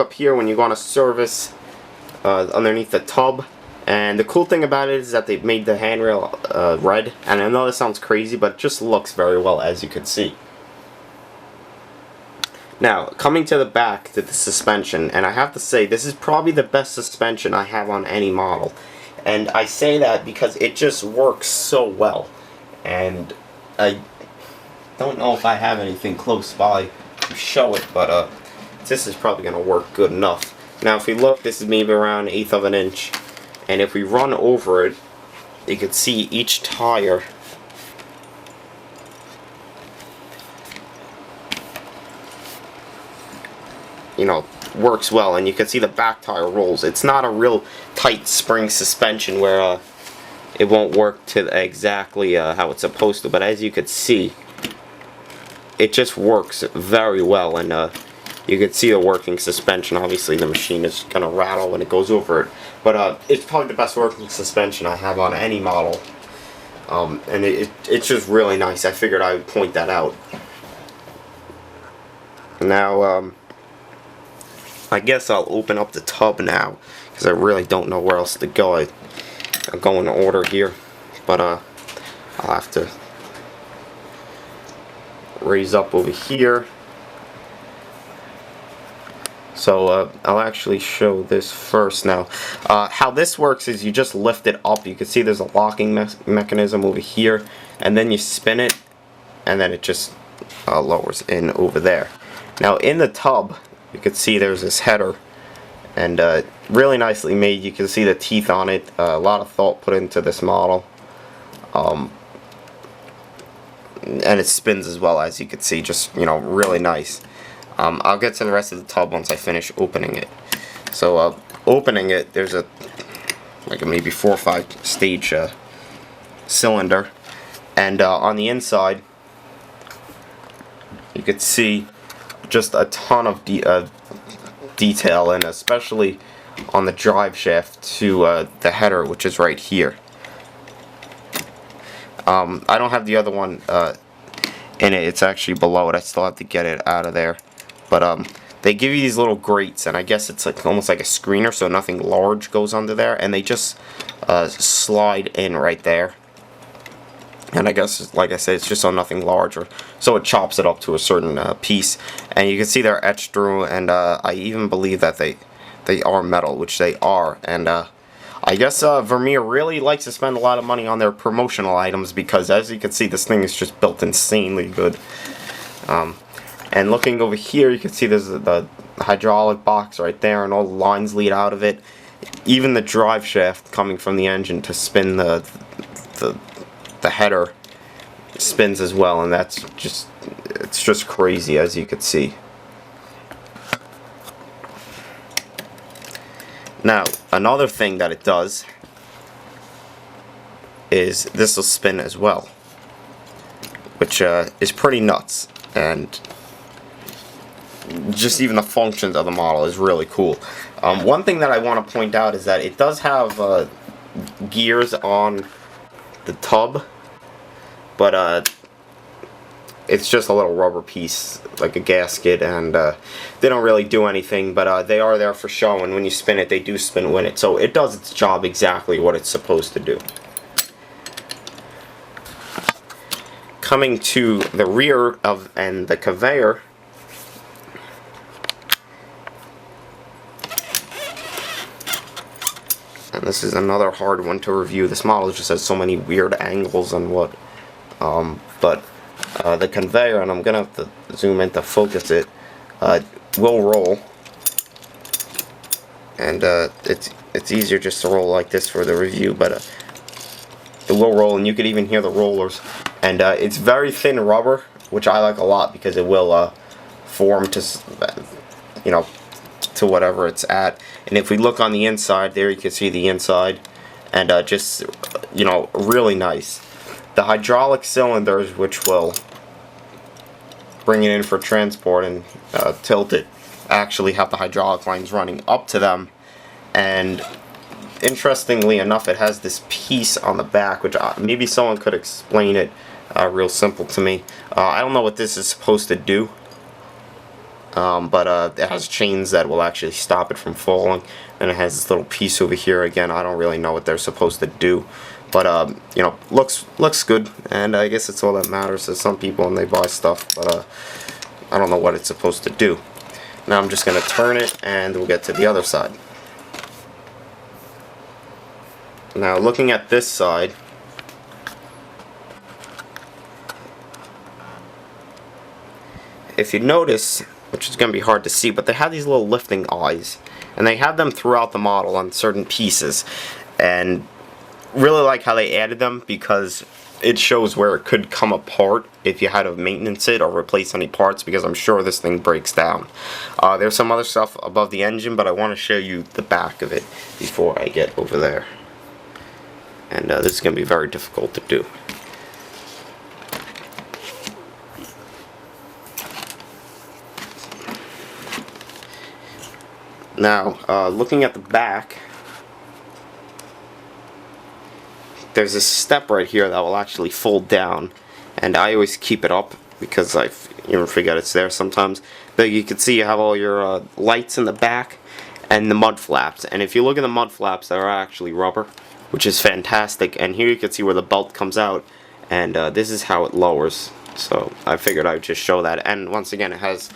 up here when you go on a service underneath the tub. And the cool thing about it is that they've made the handrail red. And I know this sounds crazy, but it just looks very well, as you can see. Now, coming to the back to the suspension, and I have to say, this is probably the best suspension I have on any model. And I say that because it just works so well. And I don't know if I have anything close by to show it, but this is probably going to work good enough. Now, if we look, this is maybe around 1/8 of an inch. And if we run over it, you can see each tire works well, and you can see the back tire rolls. It's not a real tight spring suspension where it won't work to exactly how it's supposed to, but as you can see, it just works very well, and you can see the working suspension. Obviously the machine is gonna rattle when it goes over it, but it's probably the best working suspension I have on any model, and it's just really nice. I figured I would point that out. Now I guess I'll open up the tub now, because I really don't know where else to go. I'm going in order here, but I'll have to raise up over here. So I'll actually show this first now. How this works is you just lift it up. You can see there's a locking mechanism over here, and then you spin it, and then it just lowers in over there. Now in the tub, you can see there's this header, and really nicely made. You can see the teeth on it. A lot of thought put into this model, and it spins as well, as you can see. Just really nice. I'll get to the rest of the tub once I finish opening it. So opening it, there's a maybe 4 or 5 stage cylinder, and on the inside you could see just a ton of detail, and especially on the drive shaft to the header, which is right here. I don't have the other one in it. It's actually below it. I still have to get it out of there. But they give you these little grates, and I guess it's almost like a screener, so nothing large goes under there, and they just slide in right there. And I guess, like I said, it's just so nothing large, so it chops it up to a certain piece. And you can see they're etched through, and I even believe that they are metal, which they are. And I guess Vermeer really likes to spend a lot of money on their promotional items, because as you can see, this thing is just built insanely good. And looking over here, you can see there's the hydraulic box right there, and all the lines lead out of it. Even the drive shaft coming from the engine to spin the header spins as well, and it's just crazy, as you can see. Now, another thing that it does is this will spin as well, which is pretty nuts, and just even the functions of the model is really cool. One thing that I want to point out is that it does have gears on the tub, but it's just a little rubber piece, like a gasket, and they don't really do anything, but they are there for show, and when you spin it, they do spin with it, so it does its job exactly what it's supposed to do. Coming to the rear and the conveyor, and this is another hard one to review. This model just has so many weird angles and what. But the conveyor, and I'm gonna have to zoom in to focus it, will roll, and it's easier just to roll like this for the review, but it will roll, and you could even hear the rollers. And it's very thin rubber, which I like a lot, because it will form to to whatever it's at. And if we look on the inside, there you can see the inside, and just really nice. The hydraulic cylinders, which will bring it in for transport and tilt it, actually have the hydraulic lines running up to them. And interestingly enough, it has this piece on the back, which maybe someone could explain it real simple to me. I don't know what this is supposed to do, but it has chains that will actually stop it from falling, and it has this little piece over here. Again, I don't really know what they're supposed to do, but you know, looks good, and I guess it's all that matters to some people when they buy stuff, but I don't know what it's supposed to do. Now I'm just going to turn it, and we'll get to the other side. Now looking at this side, if you notice, which is going to be hard to see, but they have these little lifting eyes, and they have them throughout the model on certain pieces, and really like how they added them because it shows where it could come apart if you had to maintenance it or replace any parts, because I'm sure this thing breaks down. There's some other stuff above the engine, but I want to show you the back of it before I get over there, and this is going to be very difficult to do. Now, looking at the back, there's a step right here that will actually fold down, and I always keep it up because I even forget it's there sometimes. But you can see you have all your lights in the back and the mud flaps, and if you look at the mud flaps, they're actually rubber, which is fantastic. And here you can see where the belt comes out, and this is how it lowers. So I figured I would just show that, and once again it has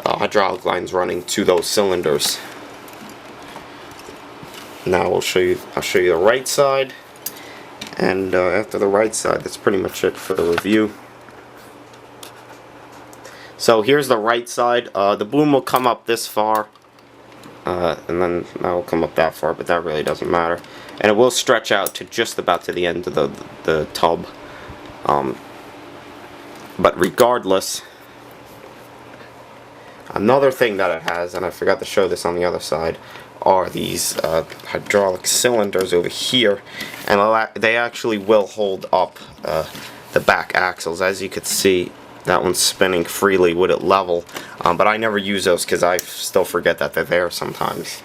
hydraulic lines running to those cylinders. Now I'll show you the right side, and after the right side, that's pretty much it for the review. So here's the right side. The boom will come up this far, and then that will come up that far, but that really doesn't matter. And it will stretch out to just about to the end of the tub. But regardless, another thing that it has, and I forgot to show this on the other side, are these hydraulic cylinders over here, and they actually will hold up the back axles. As you can see, that one's spinning freely with it level, but I never use those because I still forget that they're there sometimes.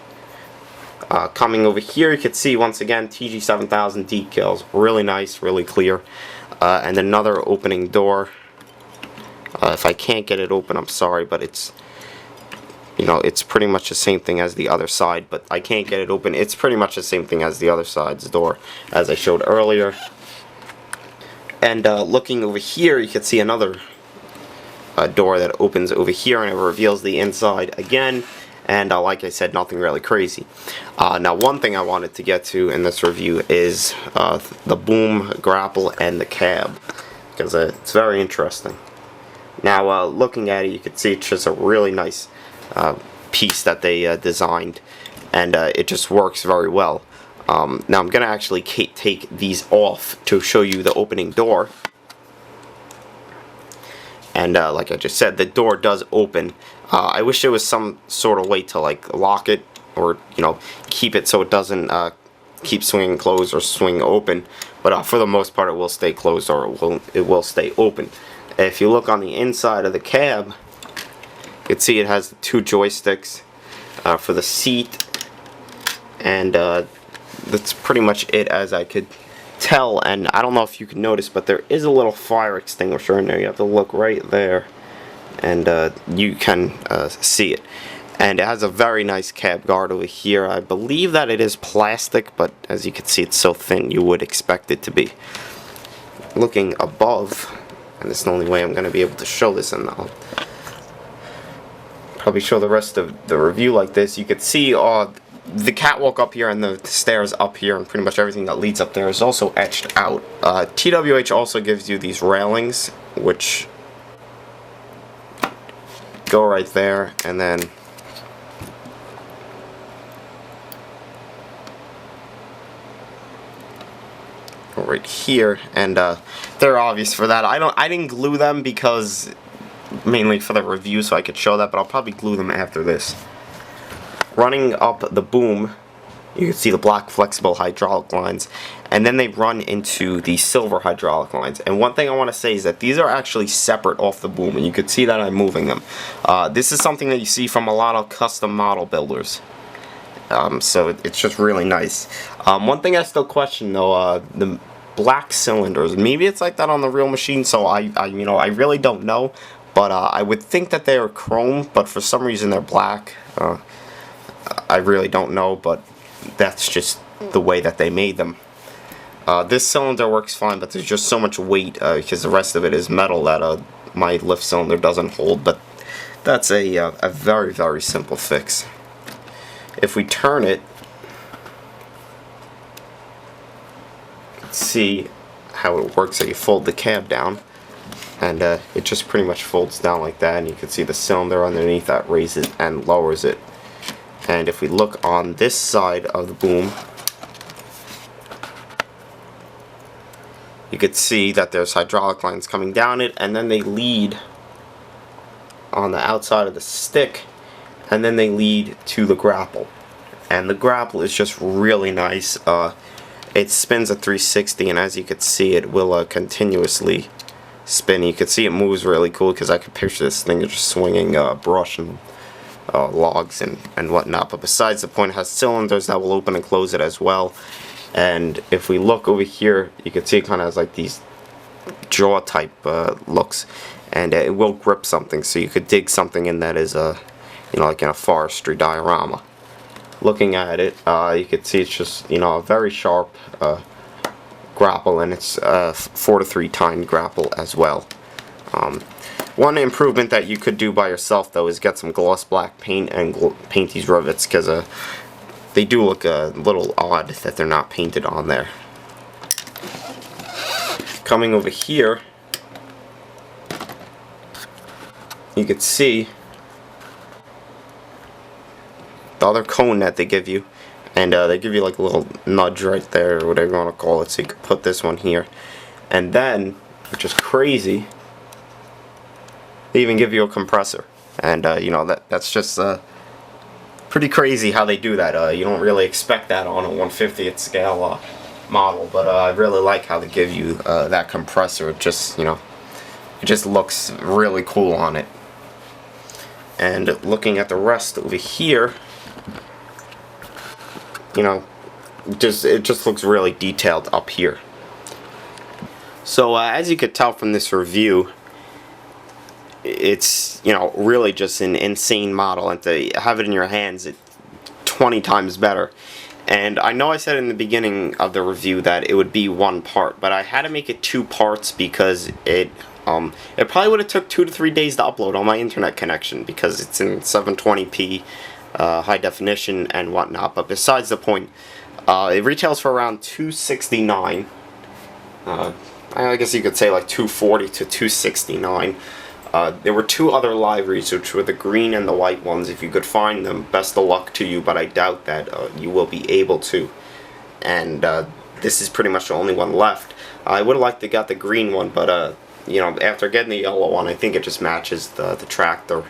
Coming over here, you can see once again TG7000 decals, really nice, really clear, and another opening door. If I can't get it open, I'm sorry, but it's, you know, it's pretty much the same thing as the other side, but I can't get it open. It's pretty much the same thing as the other side's door, as I showed earlier. And looking over here, you can see another door that opens over here, and it reveals the inside again. And like I said, nothing really crazy. Now, one thing I wanted to get to in this review is the boom, grapple, and the cab, because it's very interesting. Now, looking at it, you can see it's just a really nice piece that they designed, and it just works very well. Now I'm going to actually take these off to show you the opening door, and like I just said, the door does open. I wish there was some sort of way to like lock it, or you know, keep it so it doesn't keep swinging closed or swing open, but for the most part it will stay closed, or it will stay open. If you look on the inside of the cab, you can see it has the two joysticks for the seat, and that's pretty much it as I could tell. And I don't know if you can notice, but there is a little fire extinguisher in there. You have to look right there, and you can see it. And it has a very nice cab guard over here. I believe that it is plastic, but as you can see, it's so thin you would expect it to be. Looking above, and this is the only way I'm going to be able to show this, and I'll probably show the rest of the review like this. You could see the catwalk up here and the stairs up here, and pretty much everything that leads up there is also etched out. TWH also gives you these railings, which go right there, and then right here, and they're obvious for that. I didn't glue them because mainly for the review so I could show that, but I'll probably glue them after this. Running up the boom, you can see the black flexible hydraulic lines, and then they run into the silver hydraulic lines. And one thing I want to say is that these are actually separate off the boom, and you can see that I'm moving them. This is something that you see from a lot of custom model builders. So it's just really nice. One thing I still question though, the black cylinders. Maybe it's like that on the real machine, so I really don't know. but I would think that they are chrome, but for some reason they're black. I really don't know, but that's just the way that they made them. This cylinder works fine, but there's just so much weight because the rest of it is metal that my lift cylinder doesn't hold, but that's a very, very simple fix. If we turn it, let's see how it works. So you fold the cab down, and it just pretty much folds down like that, and you can see the cylinder underneath that raises and lowers it. And if we look on this side of the boom, you could see that there's hydraulic lines coming down it, and then they lead on the outside of the stick, and then they lead to the grapple. And the grapple is just really nice. It spins at 360, and as you can see, it will continuously spin. You can see it moves really cool, because I could picture this thing just swinging brush and logs and whatnot. But besides the point, it has cylinders that will open and close it as well. And if we look over here, you can see it kind of has like these jaw type looks, and it will grip something, so you could dig something in that is you know, like in a forestry diorama. Looking at it, you can see it's just, you know, a very sharp grapple, and it's 4-to-3 tined grapple as well. One improvement that you could do by yourself, though, is get some gloss black paint and paint these rivets, because they do look a little odd that they're not painted on there. Coming over here, you can see the other cone that they give you, and they give you like a little nudge right there, or whatever you want to call it, so you can put this one here. And then, which is crazy, they even give you a compressor. And you know, that's just pretty crazy how they do that. You don't really expect that on a 1/50th scale model, but I really like how they give you that compressor. It just, you know, it just looks really cool on it. And looking at the rest over here, you know, it just looks really detailed up here. So as you could tell from this review, it's, you know, really just an insane model, and to have it in your hands, it's 20 times better. And I know I said in the beginning of the review that it would be one part, but I had to make it 2 parts because it probably would have took 2 to 3 days to upload on my internet connection, because it's in 720p high definition and whatnot. But besides the point, it retails for around $269. I guess you could say like $240 to $269. There were 2 other liveries, which were the green and the white ones. If you could find them, best of luck to you, but I doubt that you will be able to. And this is pretty much the only one left. I would have liked to get the green one, but you know, after getting the yellow one, I think it just matches the tractor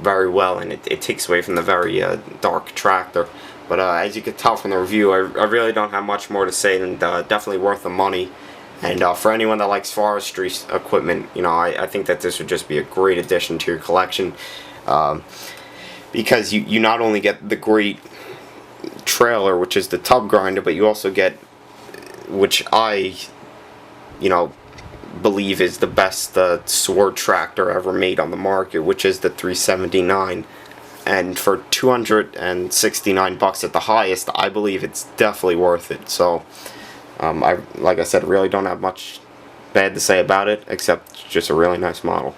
very well, and it takes away from the very dark tractor. But as you could tell from the review, I really don't have much more to say than definitely worth the money. And for anyone that likes forestry equipment, you know, I think that this would just be a great addition to your collection, because you not only get the great trailer, which is the tub grinder, but you also get, which I, you know, believe is the best sword tractor ever made on the market, which is the 379. And for $269 at the highest, I believe it's definitely worth it. So like I said, really don't have much bad to say about it, except it's just a really nice model.